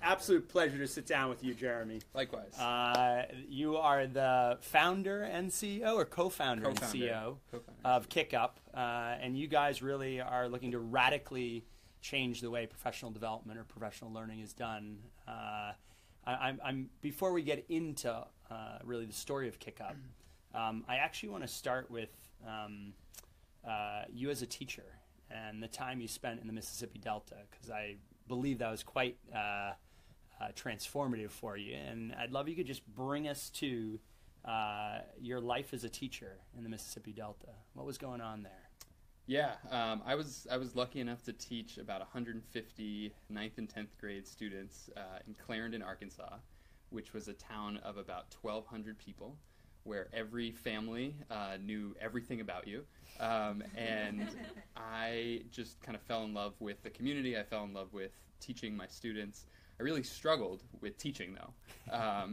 absolute pleasure to sit down with you, Jeremy. Likewise. You are the founder and CEO, or co-founder and CEO of KickUp, and you guys really are looking to radically change the way professional development or professional learning is done. Before we get into really the story of KickUp, I actually want to start with you as a teacher and the time you spent in the Mississippi Delta, because I believe that was quite transformative for you. And I'd love you could just bring us to your life as a teacher in the Mississippi Delta. What was going on there? Yeah, I was lucky enough to teach about 150 9th and 10th grade students in Clarendon, Arkansas, which was a town of about 1,200 people, where every family knew everything about you. And I just kind of fell in love with the community. I fell in love with teaching my students. I really struggled with teaching, though.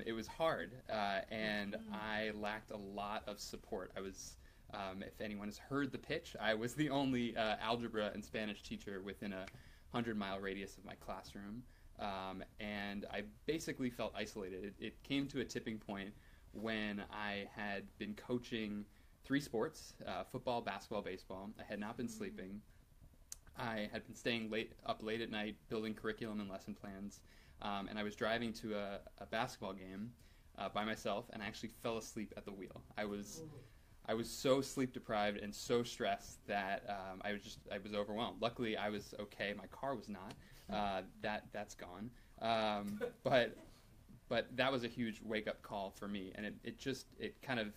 It was hard, and I lacked a lot of support. I was, if anyone has heard the pitch, I was the only algebra and Spanish teacher within a 100-mile radius of my classroom, and I basically felt isolated. It came to a tipping point when I had been coaching 3 sports, football, basketball, baseball. I had not been sleeping. I had been staying up late at night, building curriculum and lesson plans, and I was driving to a basketball game by myself, and I actually fell asleep at the wheel. I was so sleep deprived and so stressed that I was overwhelmed. Luckily, I was okay. My car was not. That's gone. But that was a huge wake-up call for me, and it kind of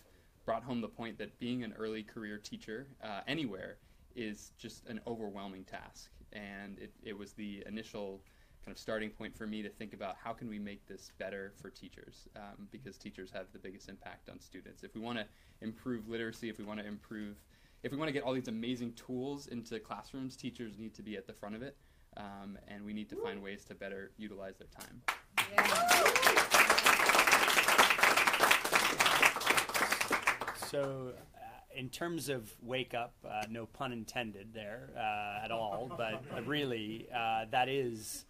brought home the point that being an early career teacher anywhere is just an overwhelming task. And it was the initial kind of starting point for me to think about how can we make this better for teachers, because teachers have the biggest impact on students. If we want to improve literacy, if we want to get all these amazing tools into classrooms, teachers need to be at the front of it, and we need to find ways to better utilize their time. So, in terms of wake up, no pun intended there at all, but really that is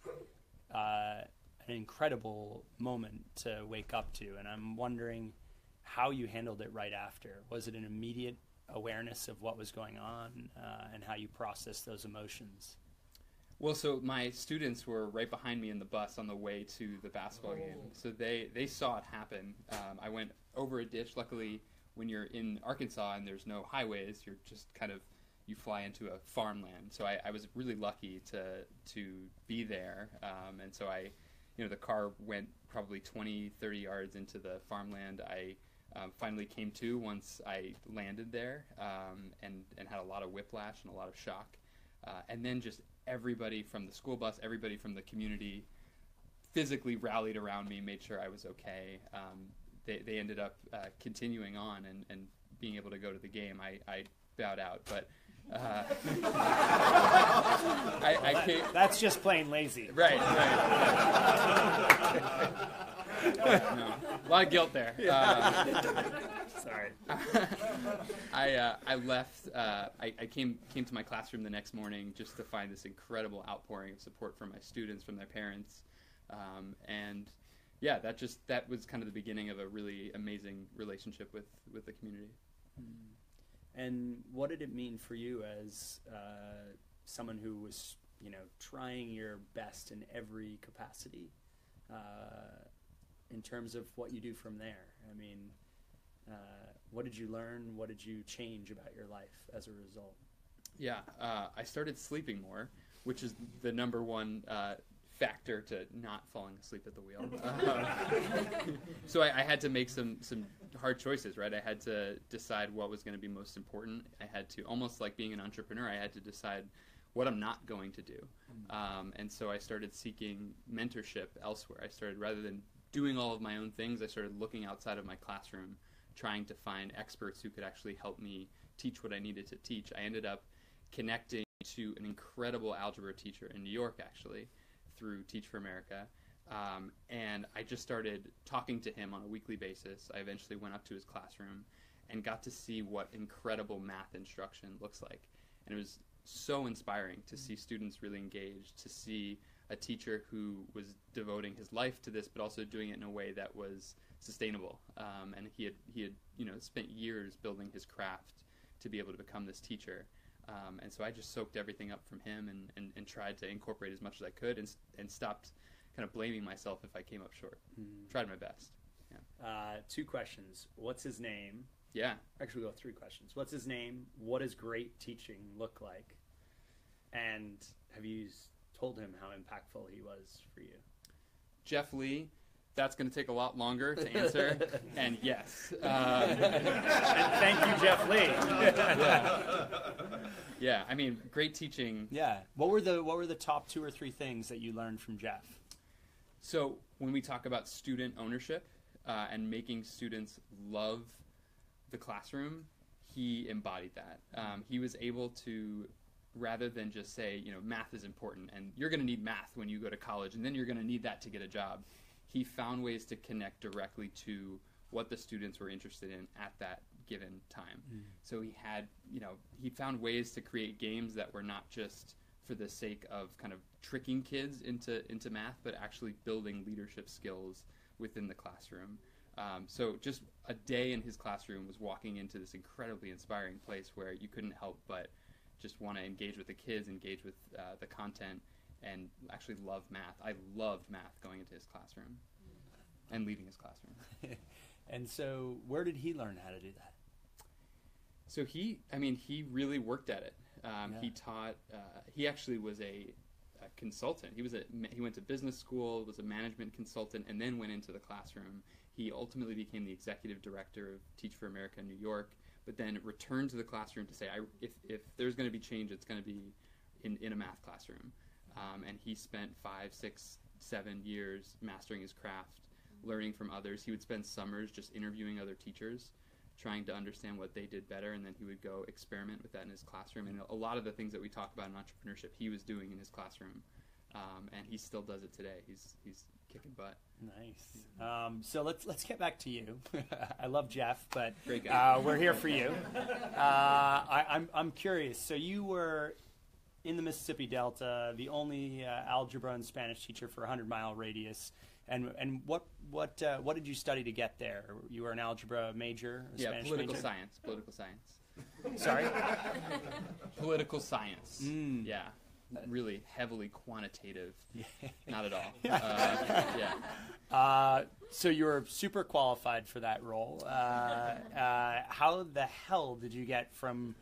an incredible moment to wake up to, and I'm wondering how you handled it right after. Was it an immediate awareness of what was going on, and how you processed those emotions? Well, so my students were right behind me in the bus on the way to the basketball game, so they saw it happen. I went over a ditch. Luckily, when you're in Arkansas and there's no highways, you're just you fly into a farmland. So I was really lucky to be there, and so the car went probably 20, 30 yards into the farmland. I finally came to once I landed there, and had a lot of whiplash and a lot of shock, and then just everybody from the school bus, everybody from the community physically rallied around me, made sure I was okay. They ended up continuing on and being able to go to the game. I bowed out, but I came. That's just plain lazy. Right. No, a lot of guilt there. Sorry. I left. I came to my classroom the next morning just to find this incredible outpouring of support from my students, from their parents, and yeah, that was kind of the beginning of a really amazing relationship with the community. And what did it mean for you as someone who was, trying your best in every capacity, in terms of what you do from there? I mean, what did you learn? What did you change about your life as a result? Yeah, I started sleeping more, which is the number one factor to not falling asleep at the wheel. So I had to make some hard choices, right? I had to decide what was going to be most important. I had to, almost like being an entrepreneur, I had to decide what I'm not going to do. And so I started seeking mentorship elsewhere. I started, rather than doing all of my own things, I started looking outside of my classroom, trying to find experts who could actually help me teach what I needed to teach. I ended up connecting to an incredible algebra teacher in New York, actually, through Teach for America, and I just started talking to him on a weekly basis. I eventually went up to his classroom and got to see what incredible math instruction looks like, and it was so inspiring to see students really engaged, to see a teacher who was devoting his life to this, but also doing it in a way that was sustainable. And he had spent years building his craft to be able to become this teacher. And so I just soaked everything up from him and tried to incorporate as much as I could and stopped kind of blaming myself if I came up short. Tried my best. Yeah. 2 questions. What's his name? Yeah. Actually, we'll go 3 questions. What's his name? What does great teaching look like? And have you told him how impactful he was for you? Jeff Lee. That's going to take a lot longer to answer. And yes. And thank you, Jeff Lee. Yeah. I mean, great teaching. Yeah. What were the top 2 or 3 things that you learned from Jeff? So when we talk about student ownership and making students love the classroom, he embodied that. He was able to, rather than just say, math is important and you're going to need math when you go to college and then you're going to need that to get a job, he found ways to connect directly to what the students were interested in at that given time. So he found ways to create games that were not just for the sake of kind of tricking kids into math, but actually building leadership skills within the classroom. So just a day in his classroom was walking into this incredibly inspiring place where you couldn't help but just want to engage with the kids, engage with the content, and actually love math. I loved math going into his classroom and leaving his classroom. And so where did he learn how to do that? So he really worked at it. He taught, he actually was a consultant. He went to business school, was a management consultant, and then went into the classroom. He ultimately became the executive director of Teach for America in New York, but then returned to the classroom to say, if there's going to be change, it's going to be in a math classroom. And he spent 5, 6, 7 years mastering his craft, learning from others. He would spend summers just interviewing other teachers, trying to understand what they did better, and then he would go experiment with that in his classroom. And a lot of the things that we talk about in entrepreneurship, he was doing in his classroom, and he still does it today. He's kicking butt. Nice. So let's get back to you. I love Jeff, but great guy. We're here for you. I'm curious. So you were in the Mississippi Delta, the only algebra and Spanish teacher for a 100-mile radius. And what did you study to get there? You were an algebra major, a Spanish political major? science. Political science. Sorry? Political science. Yeah. Really heavily quantitative. Not at all. So you were super qualified for that role. How the hell did you get from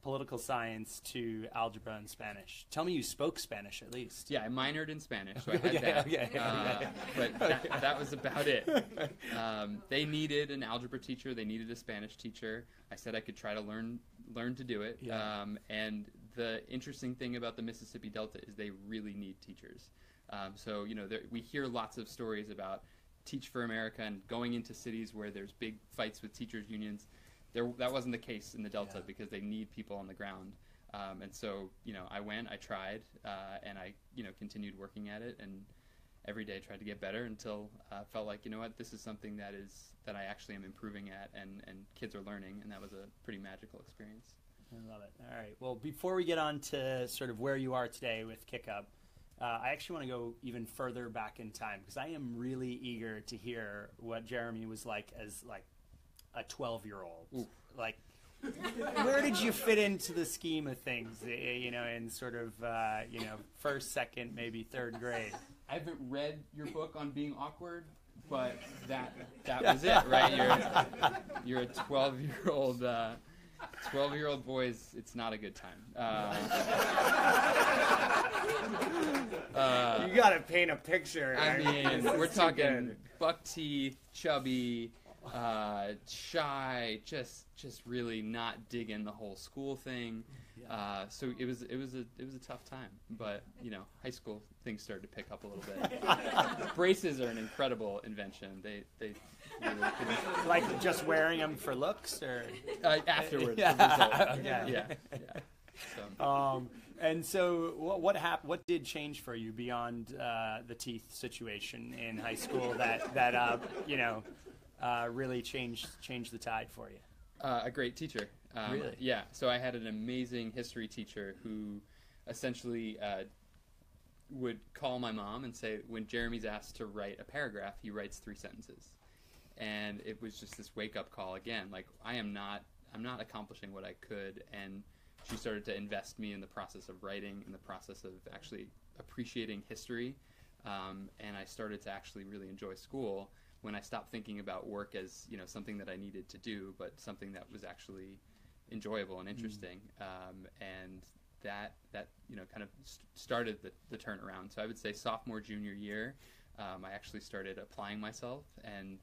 political science to algebra and Spanish? Tell me you spoke Spanish at least. Yeah, I minored in Spanish, so I had that. But that was about it. They needed an algebra teacher. They needed a Spanish teacher. I said I could try to learn to do it. Yeah. And the interesting thing about the Mississippi Delta is they really need teachers. So we hear lots of stories about Teach for America and going into cities where there's big fights with teachers' unions. That wasn't the case in the Delta because they need people on the ground. And so, I went, I tried, and I, continued working at it, and every day tried to get better until I felt like, this is something that I actually am improving at, and kids are learning, and that was a pretty magical experience. I love it. All right. Well, before we get on to sort of where you are today with KickUp, I actually want to go even further back in time because I am really eager to hear what Jeremy was like as a 12-year-old. Ooh. Like, where did you fit into the scheme of things, in sort of, first, second, maybe third grade? I haven't read your book on being awkward, but that was it, right? You're a 12-year-old 12-year-old boys, it's not a good time. You got to paint a picture. I mean, we're talking buck teeth, chubby, shy, just really not digging the whole school thing. So it was a tough time, but high school things started to pick up a little bit. Braces are an incredible invention. They really like just wearing them for looks, or afterwards. Yeah. So. And so what happened? What did change for you beyond the teeth situation in high school that really changed the tide for you? A great teacher. Really? Yeah. So I had an amazing history teacher who essentially would call my mom and say, when Jeremy's asked to write a paragraph, he writes 3 sentences. And it was just this wake-up call again, like, I'm not accomplishing what I could. And she started to invest me in the process of writing, in the process of actually appreciating history. And I started to actually really enjoy school when I stopped thinking about work as, you know, something that I needed to do, but something that was actually enjoyable and interesting. And that you know, kind of started the turnaround. So I would say sophomore, junior year, I actually started applying myself and,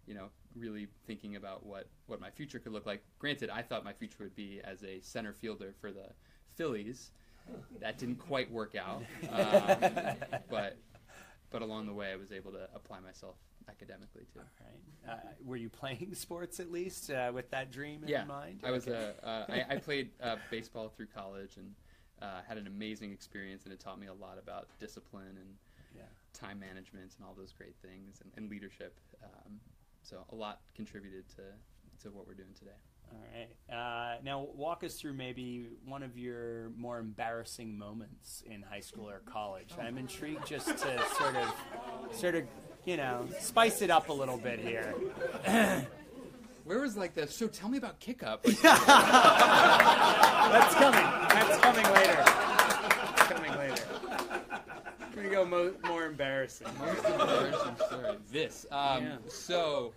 you know, really thinking about what my future could look like. Granted, I thought my future would be as a center fielder for the Phillies. That didn't quite work out, but along the way, I was able to apply myself academically too. All right. Were you playing sports at least with that dream in mind? I was. I played baseball through college and had an amazing experience, and it taught me a lot about discipline and time management and all those great things, and leadership. So a lot contributed to what we're doing today. All right. Now walk us through maybe one of your more embarrassing moments in high school or college. I'm intrigued just to sort of, you know, spice it up a little bit here. Where was like the, so tell me about KickUp. That's coming later. That's coming later. We're going to go more embarrassing. Most embarrassing story. So,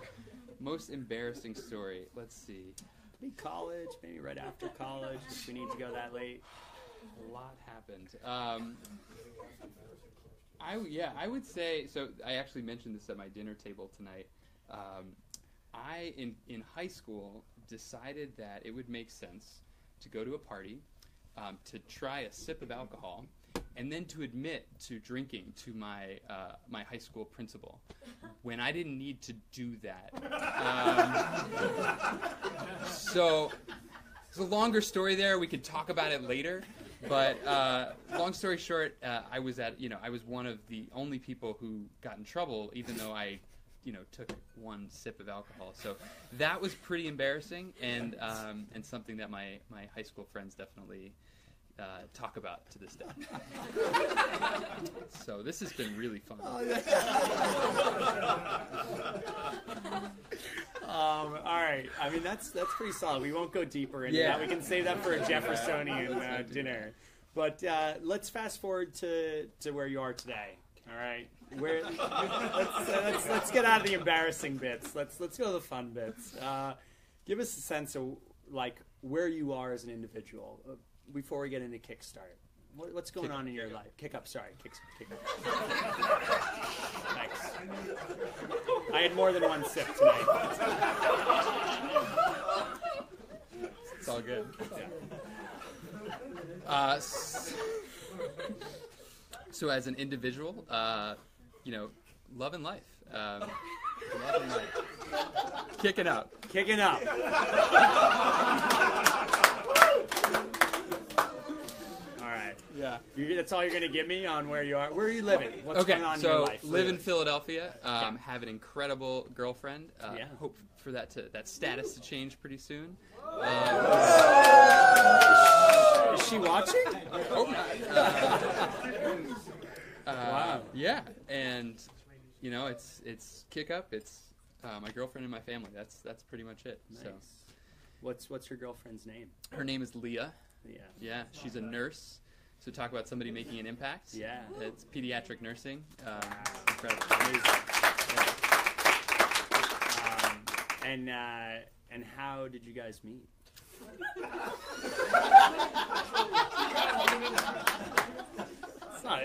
most embarrassing story. Let's see. Maybe college, maybe right after college, if we need to go that late. A lot happened. I would say, so I actually mentioned this at my dinner table tonight. I, in high school, decided that it would make sense to go to a party, to try a sip of alcohol, and then to admit to drinking to my my high school principal when I didn't need to do that. So it's a longer story there. We could talk about it later. But long story short, I was one of the only people who got in trouble, even though I, you know, took one sip of alcohol. So that was pretty embarrassing, and something that my high school friends definitely talk about to this day. So this has been really fun. All right. I mean, that's pretty solid. We won't go deeper into that. We can save that for a Jeffersonian dinner. But let's fast forward to where you are today. All right. Let's get out of the embarrassing bits. Let's go to the fun bits. Give us a sense of like where you are as an individual before we get into Kickstart. What's going on in your life? KickUp, sorry. KickUp. Thanks. I had more than one sip tonight. It's all good. So as an individual, you know, love and life. Kicking up. Yeah. That's all you're going to give me on where you are? Where are you living? What's going on in your life? Live in Philadelphia. Have an incredible girlfriend. Hope for that status to change pretty soon. Is she watching? Wow. Yeah, and you know, it's KickUp. It's my girlfriend and my family. That's pretty much it. Nice. So, what's your girlfriend's name? Her name is Leah. Yeah. Yeah, she's a nurse. So talk about somebody making an impact. Yeah. It's pediatric nursing. Incredible. Yeah. And how did you guys meet?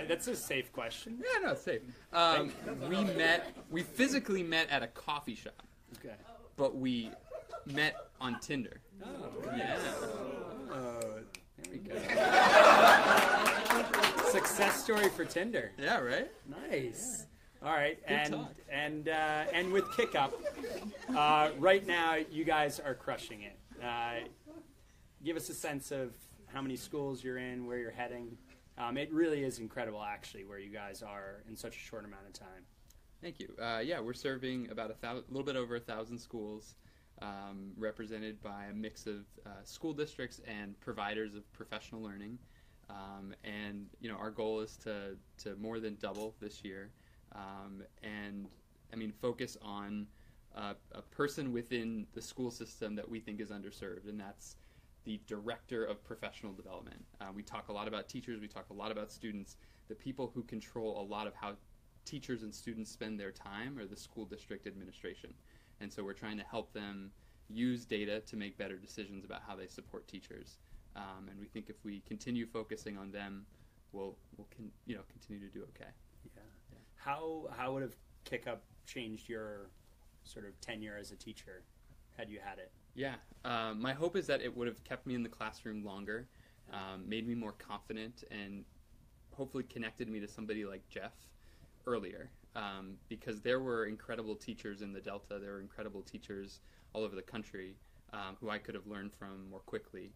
That's a safe question. Yeah, no, it's safe. We physically met at a coffee shop. Okay. But we met on Tinder. Oh. Yeah. There we go. Success story for Tinder. Yeah, right? Nice. All right, Good talk. and with KickUp, right now you guys are crushing it. Give us a sense of how many schools you're in, where you're heading. It really is incredible, actually, where you guys are in such a short amount of time. Thank you. Yeah, we're serving about a little bit over 1,000 schools, represented by a mix of school districts and providers of professional learning. And our goal is to more than double this year, and I mean focus on a person within the school system that we think is underserved, and that's the director of professional development. We talk a lot about teachers, we talk a lot about students. The people who control a lot of how teachers and students spend their time are the school district administration. And so we're trying to help them use data to make better decisions about how they support teachers. And we think if we continue focusing on them, we'll continue to do okay. Yeah. How would have KickUp changed your sort of tenure as a teacher had you had it? Yeah. My hope is that it would have kept me in the classroom longer, made me more confident, and hopefully connected me to somebody like Jeff earlier, because there were incredible teachers in the Delta, there were incredible teachers all over the country who I could have learned from more quickly,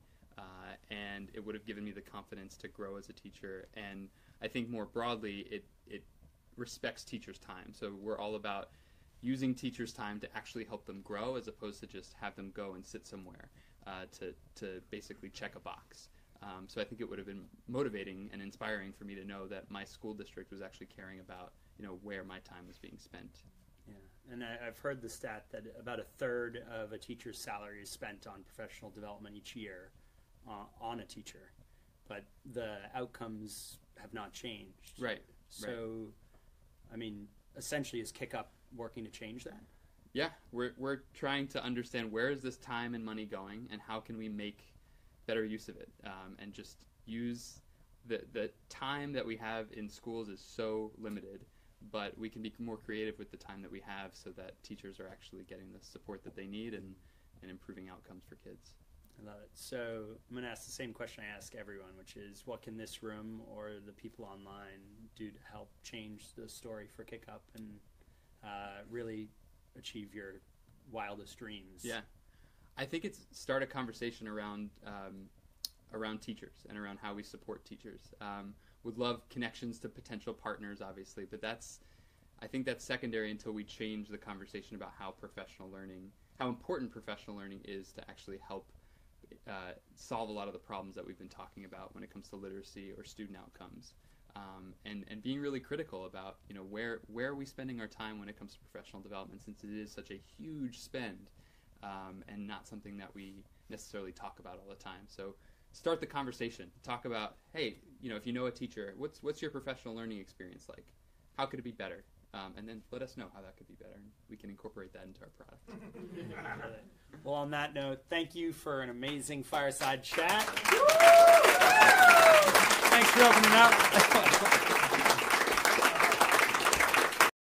and it would have given me the confidence to grow as a teacher. And I think more broadly, it respects teachers' time. So we're all about using teachers' time to actually help them grow, as opposed to just have them go and sit somewhere to basically check a box. So I think it would have been motivating and inspiring for me to know that my school district was actually caring about, where my time was being spent. Yeah, and I've heard the stat that about a third of a teacher's salary is spent on professional development each year on a teacher, but the outcomes have not changed. Right. So, I mean, essentially, is KickUp working to change that? Yeah, we're trying to understand where is this time and money going, and how can we make better use of it, and just use the time that we have in schools is so limited, but we can be more creative with the time that we have so that teachers are actually getting the support that they need and improving outcomes for kids. I love it. So I'm going to ask the same question I ask everyone, which is, what can this room or the people online do to help change the story for KickUp and really achieve your wildest dreams? Yeah. I think it's start a conversation around teachers and around how we support teachers. Would love connections to potential partners, obviously, but I think that's secondary until we change the conversation about how important professional learning is to actually help solve a lot of the problems that we've been talking about when it comes to literacy or student outcomes, and being really critical about where are we spending our time when it comes to professional development, since it is such a huge spend. And not something that we necessarily talk about all the time. So start the conversation. Talk about, hey, if you know a teacher, what's your professional learning experience like? How could it be better? And then let us know how that could be better, and we can incorporate that into our product. Well, on that note, thank you for an amazing Fireside chat. Thanks for opening up.